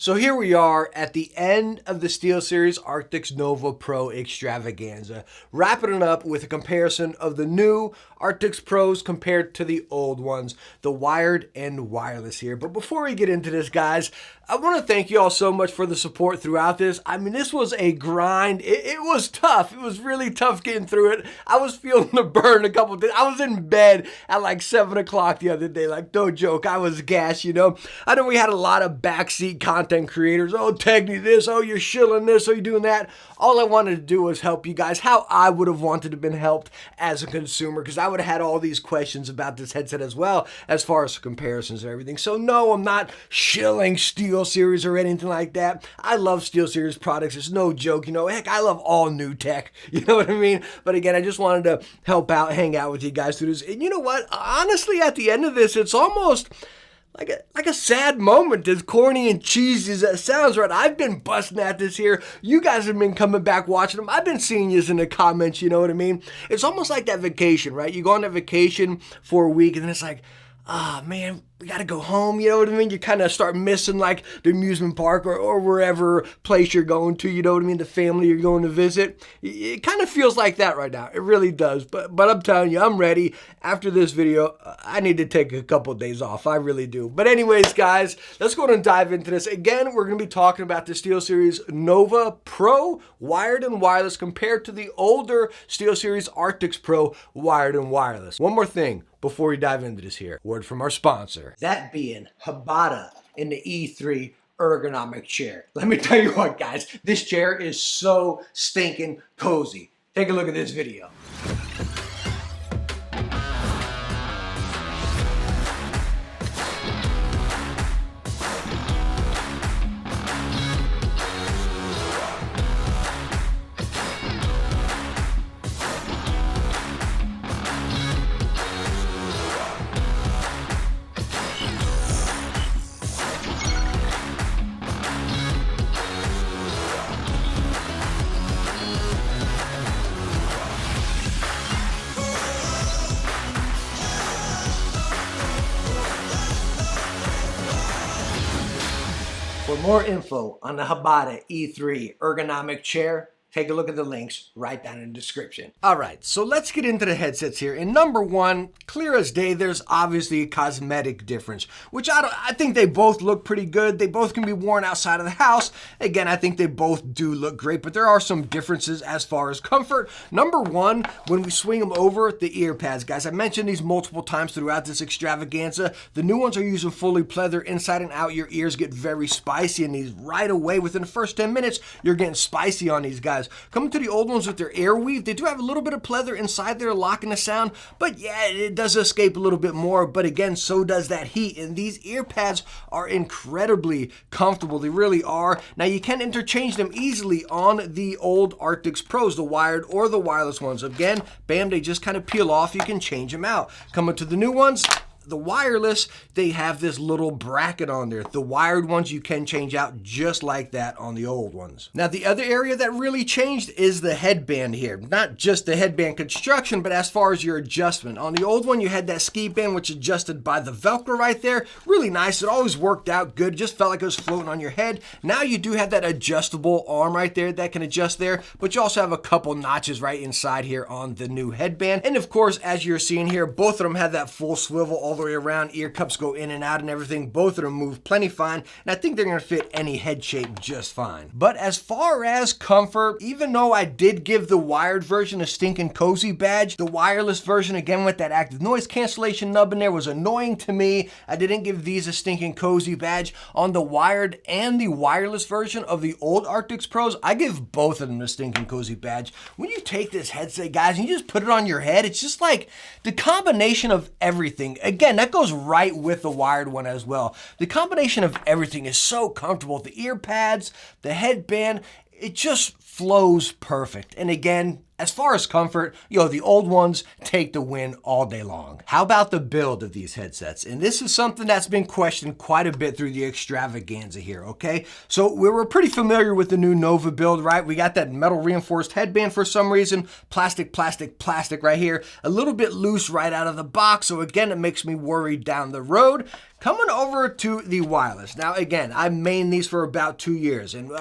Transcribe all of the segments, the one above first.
So here we are at the end of the SteelSeries Arctis Nova Pro extravaganza, wrapping it up with a comparison of the new Arctis Pros compared to the old ones, the wired and wireless here. But before we get into this, guys, I want to thank you all so much for the support throughout this. I mean, this was a grind. It was tough. It was really tough getting through it. I was feeling the burn a couple of days. I was in bed at like 7 o'clock the other day. Like, no joke. I was gassed, you know. I know we had a lot of backseat content creators. Oh, Techne this. Oh, you're shilling this. Oh, you're doing that. All I wanted to do was help you guys how I would have wanted to have been helped as a consumer, because I would have had all these questions about this headset as well, as far as comparisons and everything. So no, I'm not shilling SteelSeries or anything like that. I love SteelSeries products. It's no joke. You know, heck, I love all new tech. You know what I mean? But again, I just wanted to help out, hang out with you guys through this. And you know what? Honestly, at the end of this, it's almost like a sad moment, as corny and cheesy as that sounds, right? I've been busting at this here. You guys have been coming back watching them. I've been seeing you in the comments, you know what I mean? It's almost like that vacation, right? You go on that vacation for a week and then it's like, ah, man, we got to go home, you know what I mean? You kind of start missing like the amusement park or wherever place you're going to, you know what I mean? The family you're going to visit. It kind of feels like that right now. It really does. But I'm telling you, I'm ready. After this video, I need to take a couple of days off. I really do. But anyways, guys, let's go ahead and dive into this. Again, we're going to be talking about the SteelSeries Nova Pro wired and wireless compared to the older SteelSeries Arctis Pro wired and wireless. One more thing before we dive into this here. Word from our sponsor. That being Hbada in the E3 ergonomic chair. Let me tell you what, guys, this chair is so stinking cozy. Take a look at this video. For more info on the Hbada E3 ergonomic chair, take a look at the links right down in the description. All right, so let's get into the headsets here. And number one, clear as day, there's obviously a cosmetic difference, which I think they both look pretty good. They both can be worn outside of the house. Again, I think they both do look great, but there are some differences as far as comfort. Number one, when we swing them over, the ear pads, guys. I mentioned these multiple times throughout this extravaganza. The new ones are using fully pleather inside and out. Your ears get very spicy, and these right away, within the first 10 minutes, you're getting spicy on these guys. Coming to the old ones with their air weave, they do have a little bit of pleather inside there locking the sound, but yeah, it does escape a little bit more, but again, so does that heat, and these ear pads are incredibly comfortable. They really are. Now, you can interchange them easily on the old Arctis Pros, the wired or the wireless ones. Again, bam, they just kind of peel off. You can change them out. Coming to the new ones, the wireless, they have this little bracket on there. The wired ones you can change out just like that on the old ones. Now, the other area that really changed is the headband here. Not just the headband construction, but as far as your adjustment. On the old one, you had that ski band, which adjusted by the Velcro right there. Really nice. It always worked out good. It just felt like it was floating on your head. Now you do have that adjustable arm right there that can adjust there, but you also have a couple notches right inside here on the new headband. And of course, as you're seeing here, both of them have that full swivel all the way around. Ear cups go in and out and everything. Both of them move plenty fine, and I think they're going to fit any head shape just fine. But as far as comfort, even though I did give the wired version a stinking cozy badge, the wireless version, again with that active noise cancellation nub in there, was annoying to me. I didn't give these a stinking cozy badge. On the wired and the wireless version of the old Arctis Pros, I give both of them a stinking cozy badge. When you take this headset, guys, and you just put it on your head, it's just like the combination of everything. Again, that goes right with the wired one as well. The combination of everything is so comfortable. The ear pads, the headband, it just flows perfect. And again, as far as comfort, the old ones take the win all day long. How about the build of these headsets? And this is something that's been questioned quite a bit through the extravaganza here, okay? So we were pretty familiar with the new Nova build, right? We got that metal reinforced headband for some reason, plastic right here, a little bit loose right out of the box. So again, it makes me worried down the road. Coming over to the wireless. Now, again, I've mained these for about 2 years. And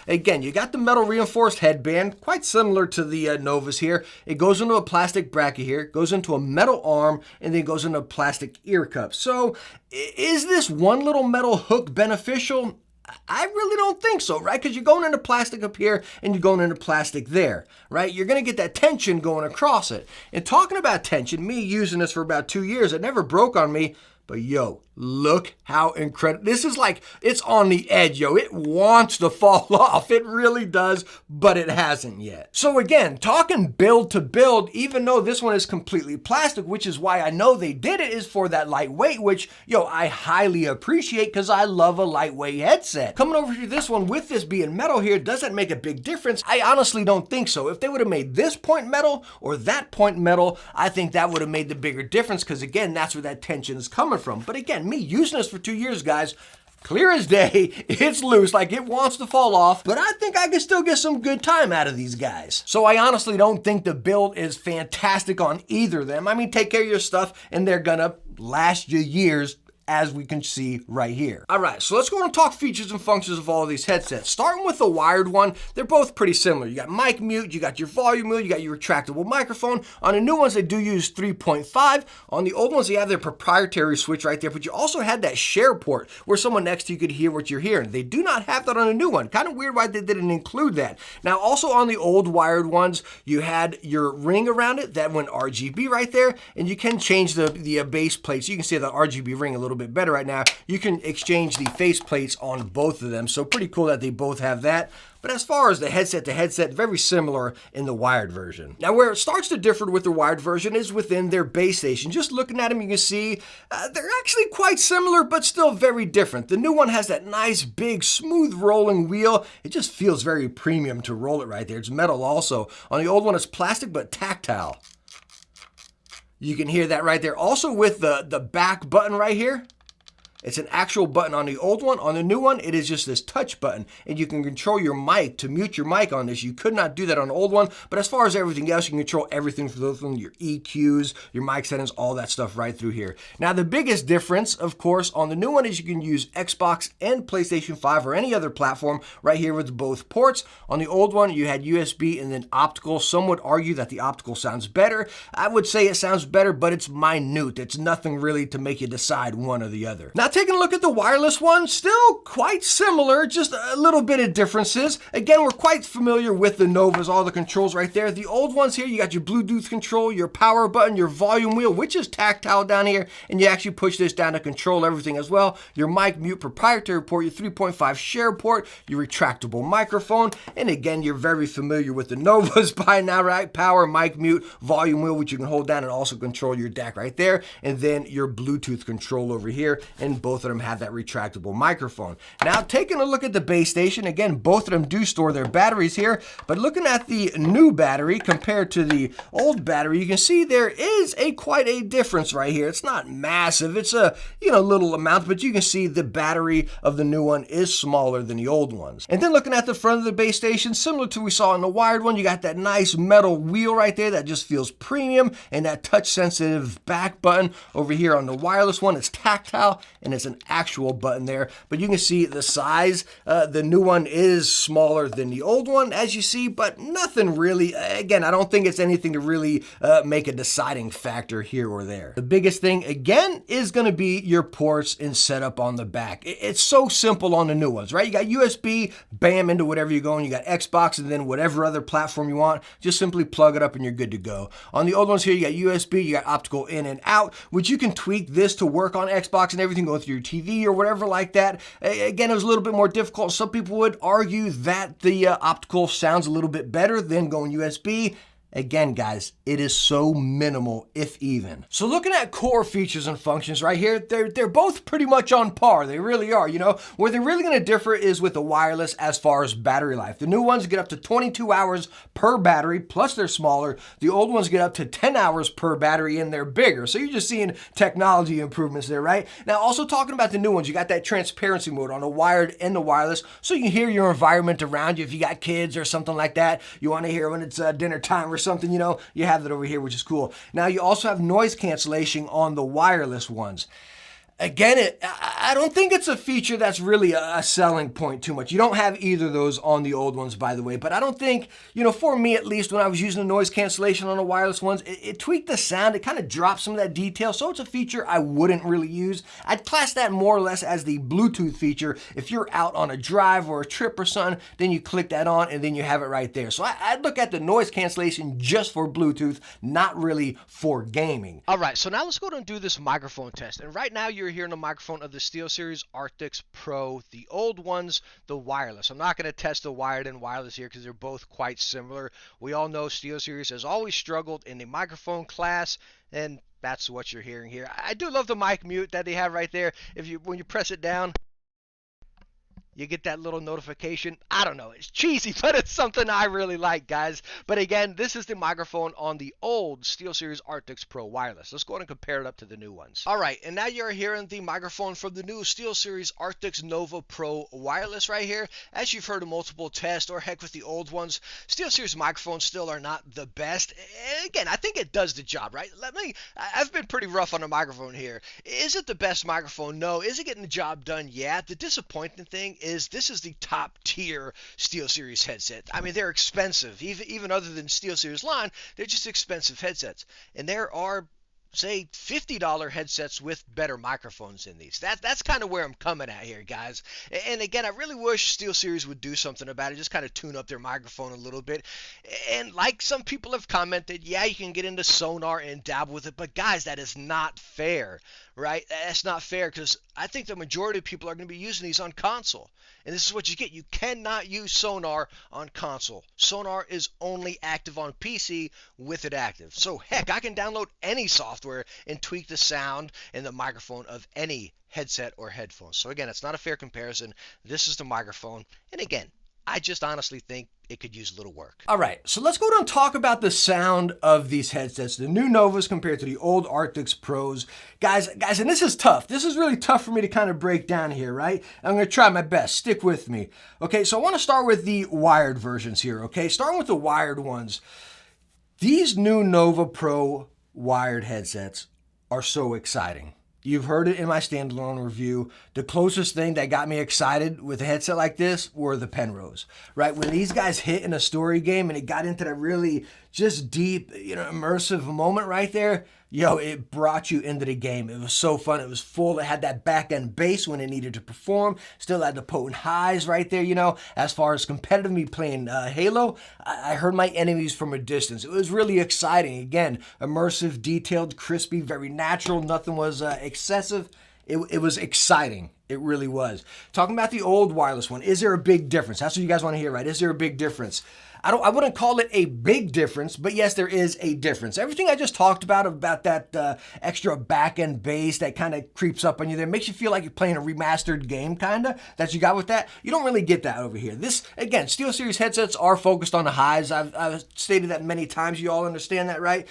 again, you got the metal reinforced headband, quite similar to the Novas here. It goes into a plastic bracket here, goes into a metal arm, and then goes into a plastic ear cup. So is this one little metal hook beneficial? I really don't think so, right? Because you're going into plastic up here and you're going into plastic there, right? You're going to get that tension going across it. And talking about tension, me using this for about 2 years, it never broke on me. But yo, look how incredible. This is like, it's on the edge, yo. It wants to fall off. It really does, but it hasn't yet. So again, talking build to build, even though this one is completely plastic, which is why I know they did it, is for that lightweight, which, I highly appreciate because I love a lightweight headset. Coming over to this one with this being metal here, does that make a big difference? I honestly don't think so. If they would have made this point metal or that point metal, I think that would have made the bigger difference because again, that's where that tension is coming from. But again, me using this for 2 years, guys, clear as day, it's loose, like it wants to fall off, but I think I can still get some good time out of these guys. So I honestly don't think the build is fantastic on either of them. I mean, take care of your stuff and they're gonna last you years, as we can see right here. All right, so let's go and talk features and functions of all of these headsets. Starting with the wired one, they're both pretty similar. You got mic mute, you got your volume mute, you got your retractable microphone. On the new ones, they do use 3.5. On the old ones, they have their proprietary switch right there, but you also had that share port where someone next to you could hear what you're hearing. They do not have that on the new one. Kind of weird why they didn't include that. Now, also on the old wired ones, you had your ring around it that went RGB right there, and you can change the base plates. You can see the RGB ring a little bit better right now. You can exchange the face plates on both of them. So pretty cool that they both have that. But as far as the headset to headset, very similar in the wired version. Now where it starts to differ with the wired version is within their base station. Just looking at them, you can see they're actually quite similar, but still very different. The new one has that nice, big, smooth rolling wheel. It just feels very premium to roll it right there. It's metal also. On the old one, it's plastic, but tactile. You can hear that right there. Also with the back button right here, it's an actual button on the old one. On the new one, it is just this touch button, and you can control your mic to mute your mic on this. You could not do that on the old one, but as far as everything else, you can control everything from your EQs, your mic settings, all that stuff right through here. Now, the biggest difference, of course, on the new one is you can use Xbox and PlayStation 5 or any other platform right here with both ports. On the old one, you had USB and then optical. Some would argue that the optical sounds better. I would say it sounds better, but it's minute. It's nothing really to make you decide one or the other. Now, taking a look at the wireless one, still quite similar, just a little bit of differences. Again, we're quite familiar with the Novas, all the controls right there. The old ones here, you got your Bluetooth control, your power button, your volume wheel, which is tactile down here, and you actually push this down to control everything as well. Your mic mute proprietary port, your 3.5 share port, your retractable microphone, and again, you're very familiar with the Novas by now, right? Power, mic mute, volume wheel, which you can hold down and also control your DAC right there, and then your Bluetooth control over here, and both of them have that retractable microphone. Now, taking a look at the base station, again, both of them do store their batteries here, but looking at the new battery compared to the old battery, you can see there is quite a difference right here. It's not massive. It's a, little amount, but you can see the battery of the new one is smaller than the old ones. And then looking at the front of the base station, similar to what we saw in the wired one, you got that nice metal wheel right there that just feels premium, and that touch sensitive back button over here on the wireless one. It's tactile and it's an actual button there, but you can see the size. The new one is smaller than the old one, as you see, but nothing really. Again, I don't think it's anything to really make a deciding factor here or there. The biggest thing, again, is going to be your ports and setup on the back. It's so simple on the new ones, right? You got USB, bam, into whatever you're going. You got Xbox, and then whatever other platform you want, just simply plug it up and you're good to go. On the old ones here, you got USB, you got optical in and out, which you can tweak this to work on Xbox and everything, go through your TV or whatever like that. Again, it was a little bit more difficult. Some people would argue that the optical sounds a little bit better than going USB. Again, guys, it is so minimal, if even. So looking at core features and functions right here, they're both pretty much on par. They really are, you know. Where they're really gonna differ is with the wireless as far as battery life. The new ones get up to 22 hours per battery, plus they're smaller. The old ones get up to 10 hours per battery and they're bigger. So you're just seeing technology improvements there, right? Now, also talking about the new ones, you got that transparency mode on the wired and the wireless, so you can hear your environment around you. If you got kids or something like that, you wanna hear when it's dinner time or something, you know, you have that over here, which is cool. Now, you also have noise cancellation on the wireless ones. Again, I don't think it's a feature that's really a selling point too much. You don't have either of those on the old ones, by the way, but I don't think, you know, for me at least, when I was using the noise cancellation on the wireless ones, it tweaked the sound. It kind of dropped some of that detail, so it's a feature I wouldn't really use. I'd class that more or less as the Bluetooth feature. If you're out on a drive or a trip or something, then you click that on and then you have it right there. So I'd look at the noise cancellation just for Bluetooth, not really for gaming. All right, so now let's go and do this microphone test. And right now you're hearing the microphone of the SteelSeries Arctis Pro, the old ones, the wireless. I'm not going to test the wired and wireless here because they're both quite similar. We all know SteelSeries has always struggled in the microphone class, and that's what you're hearing here. I do love the mic mute that they have right there. When you press it down, you get that little notification. I don't know, it's cheesy, but it's something I really like, guys. But again, this is the microphone on the old SteelSeries Arctis Pro wireless. Let's go ahead and compare it up to the new ones. All right, and now you're hearing the microphone from the new SteelSeries Arctis Nova Pro wireless right here. As you've heard in multiple tests, or heck with the old ones, SteelSeries microphones still are not the best. And again, I think it does the job, right? I've been pretty rough on the microphone here. Is it the best microphone? No. Is it getting the job done? Yeah. The disappointing thing is this is the top tier SteelSeries headset. I mean, they're expensive. Even other than SteelSeries line, they're just expensive headsets. And there are, say, $50 headsets with better microphones in these. That's kind of where I'm coming at here, guys. And again, I really wish SteelSeries would do something about it, just kind of tune up their microphone a little bit. And like some people have commented, yeah, you can get into Sonar and dabble with it, but guys, that is not fair, right? That's not fair, because I think the majority of people are going to be using these on console. And this is what you get. You cannot use Sonar on console. Sonar is only active on PC with it active. So heck, I can download any software and tweak the sound and the microphone of any headset or headphones. So again, it's not a fair comparison. This is the microphone. And again, I just honestly think it could use a little work. All right, so let's go down and talk about the sound of these headsets, the new Novas compared to the old Arctis Pros. Guys, and this is tough. This is really tough for me to kind of break down here, right? I'm gonna try my best. Stick with me. Okay, so I wanna start with the wired versions here, okay? Starting with the wired ones. These new Nova Pro wired headsets are so exciting. You've heard it in my standalone review. The closest thing that got me excited with a headset like this were the Penrose, right? When these guys hit in a story game and it got into that really just deep, immersive moment right there, it brought you into the game. It was so fun. It was full. It had that back end bass when it needed to perform. Still had the potent highs right there, As far as competitive, me playing Halo, I heard my enemies from a distance. It was really exciting. Again, immersive, detailed, crispy, very natural. Nothing was excessive. It was exciting. It really was. Talking about the old wireless one, is there a big difference? That's what you guys want to hear, right? Is there a big difference? I wouldn't call it a big difference, but yes, there is a difference. Everything I just talked about that extra back-end bass that kind of creeps up on you there, makes you feel like you're playing a remastered game, kind of, that you got with that. You don't really get that over here. This, again, SteelSeries headsets are focused on the highs. I've stated that many times. You all understand that, right?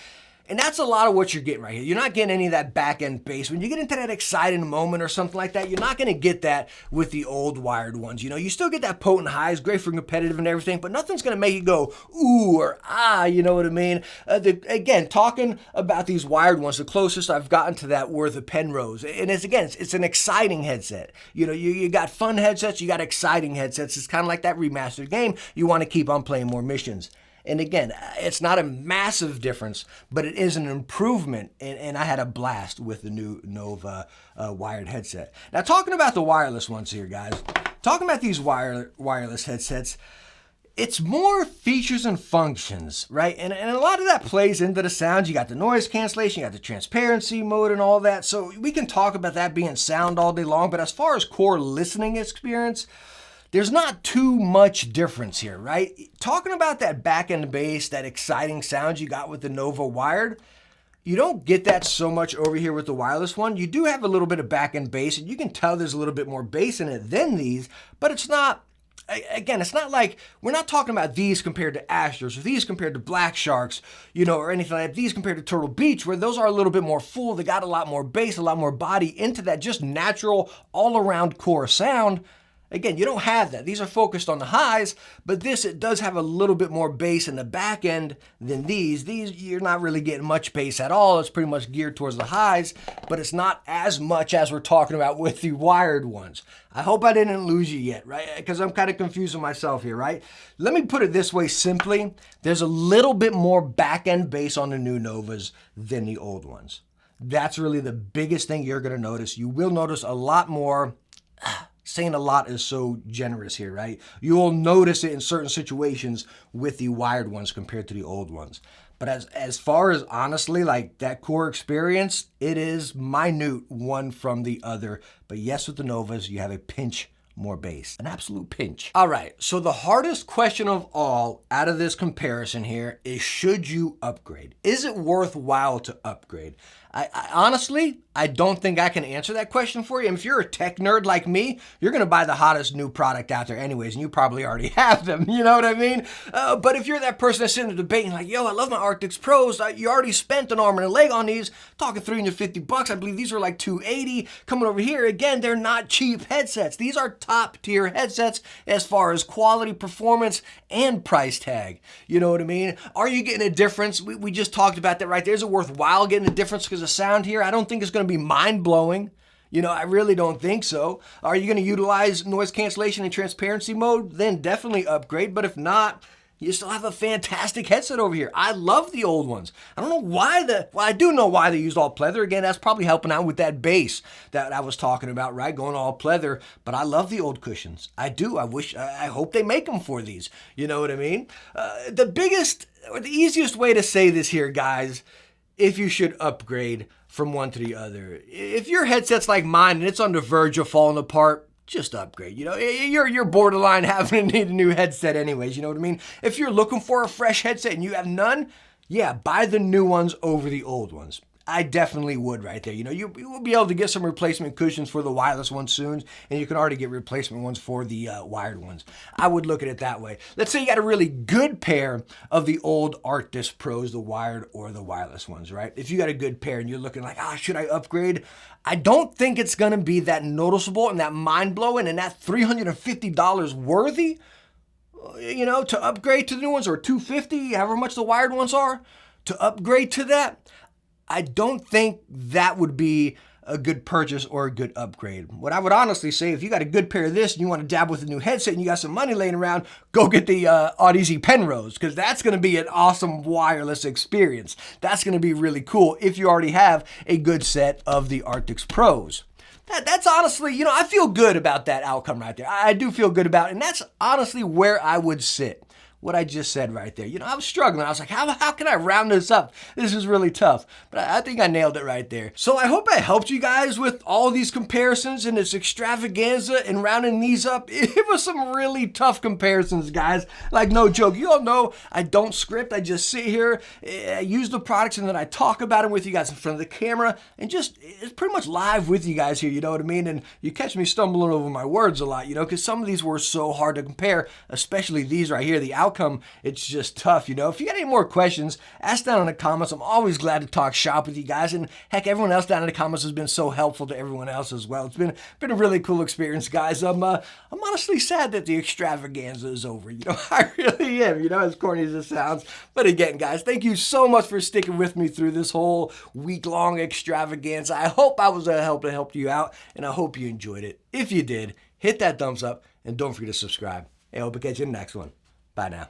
And that's a lot of what you're getting right here. You're not getting any of that back-end bass. When you get into that exciting moment or something like that, you're not going to get that with the old wired ones. You still get that potent highs, great for competitive and everything, but nothing's going to make you go, ooh, or ah, you know what I mean? Again, talking about these wired ones, the closest I've gotten to that were the Penrose. And it's an exciting headset. You got fun headsets, you got exciting headsets. It's kind of like that remastered game. You want to keep on playing more missions. And again, it's not a massive difference, but it is an improvement, and I had a blast with the new Nova wired headset. Now, talking about the wireless ones here, guys, talking about these wireless headsets, it's more features and functions, right? And a lot of that plays into the sound. You got the noise cancellation, you got the transparency mode and all that, so we can talk about that being sound all day long, but as far as core listening experience, there's not too much difference here, right? Talking about that back-end bass, that exciting sound you got with the Nova wired, you don't get that so much over here with the wireless one. You do have a little bit of back-end bass, and you can tell there's a little bit more bass in it than these, but it's not, again, it's not like, we're not talking about these compared to Astros, or these compared to Black Sharks, you know, or anything like that. These compared to Turtle Beach, where those are a little bit more full. They got a lot more bass, a lot more body into that just natural, all-around core sound. Again, you don't have that. These are focused on the highs, but this, it does have a little bit more bass in the back end than these. These, you're not really getting much bass at all. It's pretty much geared towards the highs, but it's not as much as we're talking about with the wired ones. I hope I didn't lose you yet, right? Because I'm kind of confusing myself here, right? Let me put it this way simply. There's a little bit more back end bass on the new Novas than the old ones. That's really the biggest thing you're going to notice. You will notice a lot more. Saying a lot is so generous here, right? You will notice it in certain situations with the wired ones compared to the old ones. But as far as honestly, like that core experience, it is minute one from the other. But yes, with the Novas, you have a pinch more bass, an absolute pinch. All right, so the hardest question of all out of this comparison here is, should you upgrade? Is it worthwhile to upgrade? I honestly, I don't think I can answer that question for you. And if you're a tech nerd like me, you're going to buy the hottest new product out there anyways, and you probably already have them, you know what I mean? But if you're that person that's sitting there debating like, yo, I love my Arctis Pros, you already spent an arm and a leg on these, talking $350, I believe these were like $280, coming over here, again, they're not cheap headsets. These are top tier headsets as far as quality, performance, and price tag. You know what I mean? Are you getting a difference? We just talked about that right there. Is it worthwhile getting a difference because the sound here? I don't think it's going to be mind-blowing. You know, I really don't think so. Are you going to utilize noise cancellation and transparency mode? Then definitely upgrade. But if not, you still have a fantastic headset over here. I love the old ones. I don't know why well, I do know why they used all pleather. Again, that's probably helping out with that bass that I was talking about, right? Going all pleather. But I love the old cushions. I do. I hope they make them for these. You know what I mean? The biggest or the easiest way to say this here, guys, if you should upgrade from one to the other. If your headset's like mine and it's on the verge of falling apart, just upgrade. You know, you're borderline having to need a new headset anyways, you know what I mean? If you're looking for a fresh headset and you have none, yeah, buy the new ones over the old ones. I definitely would right there. You know, you will be able to get some replacement cushions for the wireless ones soon, and you can already get replacement ones for the wired ones. I would look at it that way. Let's say you got a really good pair of the old Arctis Pros, the wired or the wireless ones, right? If you got a good pair and you're looking like, should I upgrade? I don't think it's going to be that noticeable and that mind-blowing and that $350 worthy, you know, to upgrade to the new ones, or $250, however much the wired ones are, to upgrade to that. I don't think that would be a good purchase or a good upgrade. What I would honestly say, if you got a good pair of this and you want to dab with a new headset and you got some money laying around, go get the Audeze Penrose, because that's going to be an awesome wireless experience. That's going to be really cool if you already have a good set of the Arctis Pros. That's honestly, you know, I feel good about that outcome right there. I do feel good about it, and that's honestly where I would sit. What I just said right there. You know, I was struggling. I was like, how can I round this up? This is really tough. But I think I nailed it right there. So I hope I helped you guys with all these comparisons and this extravaganza and rounding these up. It was some really tough comparisons, guys. Like, no joke. You all know I don't script. I just sit here, I use the products, and then I talk about them with you guys in front of the camera, and just, it's pretty much live with you guys here, you know what I mean? And you catch me stumbling over my words a lot, you know, because some of these were so hard to compare, especially these right here, the outcome. It's just tough, you know. If you got any more questions, ask down in the comments. I'm always glad to talk shop with you guys, and heck, everyone else down in the comments has been so helpful to everyone else as well. It's been a really cool experience, guys. I'm honestly sad that the extravaganza is over. You know, I really am. You know, as corny as it sounds. But again, guys, thank you so much for sticking with me through this whole week-long extravaganza. I hope I was a help to help you out, and I hope you enjoyed it. If you did, hit that thumbs up, and don't forget to subscribe. I hope to catch you in the next one. Bye now.